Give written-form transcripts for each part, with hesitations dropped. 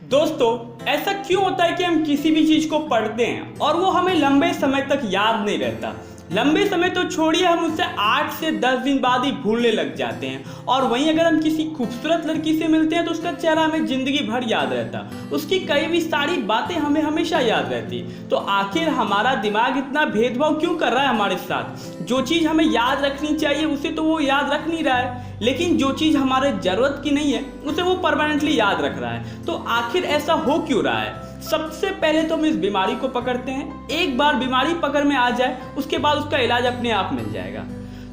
दोस्तों, ऐसा क्यों होता है कि हम किसी भी चीज को पढ़ते हैं और वो हमें लंबे समय तक याद नहीं रहता। लंबे समय तो छोड़िए, हम उससे 8 से 10 दिन बाद ही भूलने लग जाते हैं। और वहीं अगर हम किसी खूबसूरत लड़की से मिलते हैं तो उसका चेहरा हमें जिंदगी भर याद रहता, उसकी कई भी सारी बातें हमें हमेशा याद रहती। तो आखिर हमारा दिमाग इतना भेदभाव क्यों कर रहा है हमारे साथ? जो चीज़ हमें याद रखनी चाहिए उसे तो वो याद रख नहीं रहा है, लेकिन जो चीज़ हमारे ज़रूरत की नहीं है उसे वो परमानेंटली याद रख रहा है। तो आखिर ऐसा हो क्यों रहा है? सबसे पहले तो हम इस बीमारी को पकड़ते हैं। एक बार बीमारी पकड़ में आ जाए उसके बाद उसका इलाज अपने आप मिल जाएगा।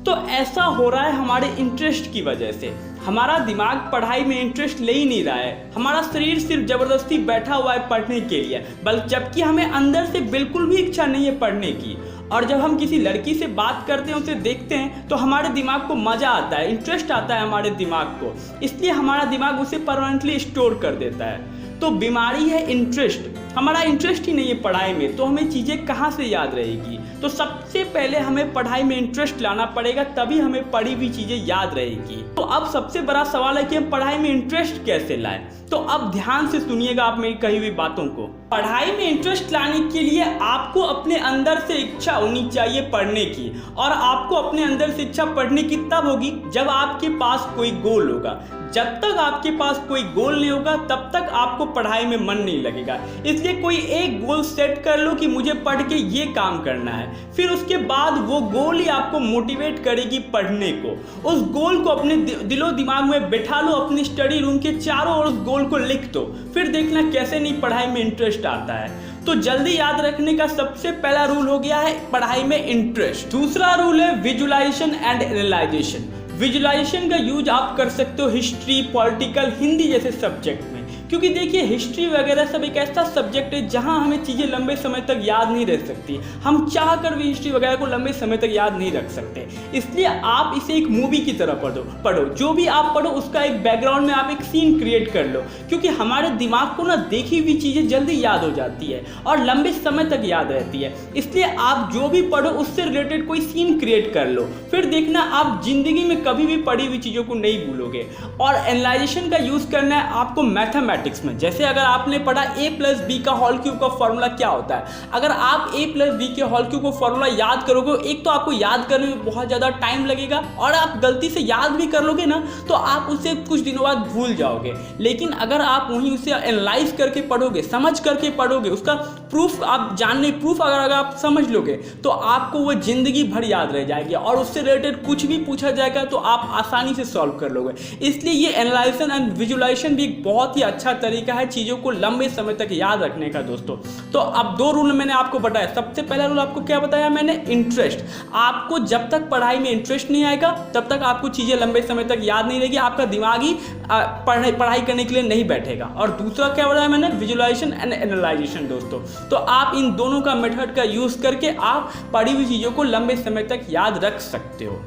तो ऐसा हो रहा है हमारे इंटरेस्ट की वजह से। हमारा दिमाग पढ़ाई में इंटरेस्ट ले ही नहीं रहा है, हमारा शरीर सिर्फ जबरदस्ती बैठा हुआ है पढ़ने के लिए, बल्कि जबकि हमें अंदर से बिल्कुल भी इच्छा नहीं है पढ़ने की। और जब हम किसी लड़की से बात करते हैं, उसे देखते हैं तो हमारे दिमाग को मज़ा आता है, इंटरेस्ट आता है हमारे दिमाग को, इसलिए हमारा दिमाग उसे परमानेंटली स्टोर कर देता है। तो बीमारी है इंटरेस्ट। हमारा इंटरेस्ट ही नहीं है पढ़ाई में, तो हमें चीज़ें कहाँ से याद रहेगी? तो सबसे पहले हमें पढ़ाई में इंटरेस्ट लाना पड़ेगा, तभी हमें पढ़ी हुई चीज़ें याद रहेगी। तो अब सबसे बड़ा सवाल है कि हम पढ़ाई में इंटरेस्ट कैसे लाएं? तो अब ध्यान से सुनिएगा आप मेरी कही हुई बातों को। पढ़ाई में इंटरेस्ट लाने के लिए आपको अपने अंदर से इच्छा होनी चाहिए पढ़ने की, और आपको अपने अंदर से इच्छा पढ़ने की तब होगी जब आपके पास कोई गोल होगा। जब तक आपके पास कोई गोल नहीं होगा तब तक आपको पढ़ाई में मन नहीं लगेगा। इसलिए कोई एक गोल सेट कर लो कि मुझे पढ़ के ये काम करना है, फिर उसके बाद वो गोल ही आपको मोटिवेट करेगी पढ़ने को। उस गोल को अपने दिलो दिमाग में बैठा लो, अपनी स्टडी रूम के चारों ओर उस गोल को लिख दो, फिर देखना कैसे नहीं पढ़ाई में इंटरेस्ट आता है। तो जल्दी याद रखने का सबसे पहला रूल हो गया है पढ़ाई में इंटरेस्ट। दूसरा रूल है विजुअलाइजेशन एंड एनालाइजेशन। विजुअलाइजेशन का यूज आप कर सकते हो हिस्ट्री, पॉलिटिकल, हिंदी जैसे सब्जेक्ट में, क्योंकि देखिए हिस्ट्री वगैरह सब एक ऐसा सब्जेक्ट है जहां हमें चीज़ें लंबे समय तक याद नहीं रह सकती। हम चाह कर भी हिस्ट्री वगैरह को लंबे समय तक याद नहीं रख सकते, इसलिए आप इसे एक मूवी की तरह पढ़ो। जो भी आप पढ़ो उसका एक बैकग्राउंड में आप एक सीन क्रिएट कर लो, क्योंकि हमारे दिमाग को ना देखी हुई चीज़ें जल्दी याद हो जाती है और लंबे समय तक याद रहती है। इसलिए आप जो भी पढ़ो उससे रिलेटेड कोई सीन क्रिएट कर लो, फिर देखना आप जिंदगी में कभी भी पढ़ी हुई चीज़ों को नहीं भूलोगे। और एनालाइजेशन का यूज़ करना है आपको मैथमेटिक्स में। जैसे अगर आपने पढ़ा a+b का होल क्यूब का फॉर्मूला क्या होता है, अगर आप a+b के होल क्यूब का फॉर्मूला याद करोगे, एक तो आपको याद करने में बहुत ज़्यादा टाइम लगेगा, और आप गलती से याद भी कर लोगे ना तो आप उसे कुछ दिनों बाद भूल जाओगे। लेकिन अगर आप वहीं उसे एनालाइज करके पढ़ोगे, समझ करके पढ़ोगे, उसका प्रूफ आप प्रूफ अगर आप समझ लोगे तो आपको वो जिंदगी भर याद रह जाएगी, और उससे रिलेटेड कुछ भी पूछा जाएगा तो आप आसानी से सॉल्व कर लोगे। इसलिए ये एनालाइजेशन एंड विजुअलाइजेशन भी एक बहुत ही अच्छा तरीका है चीज़ों को लंबे समय तक याद रखने का दोस्तों। तो अब 2 रूल मैंने आपको बताया। सबसे पहला रूल आपको क्या बताया मैंने? इंटरेस्ट। आपको जब तक पढ़ाई में इंटरेस्ट नहीं आएगा तब तक आपको चीज़ें लंबे समय तक याद नहीं रहेगी, आपका दिमाग ही पढ़ाई करने के लिए नहीं बैठेगा। और दूसरा क्या बताया मैंने? विजुअलाइजेशन एंड एनालाइजेशन दोस्तों। तो आप इन दोनों का मेथड का यूज़ करके आप पढ़ी हुई चीज़ों को लंबे समय तक याद रख सकते हो।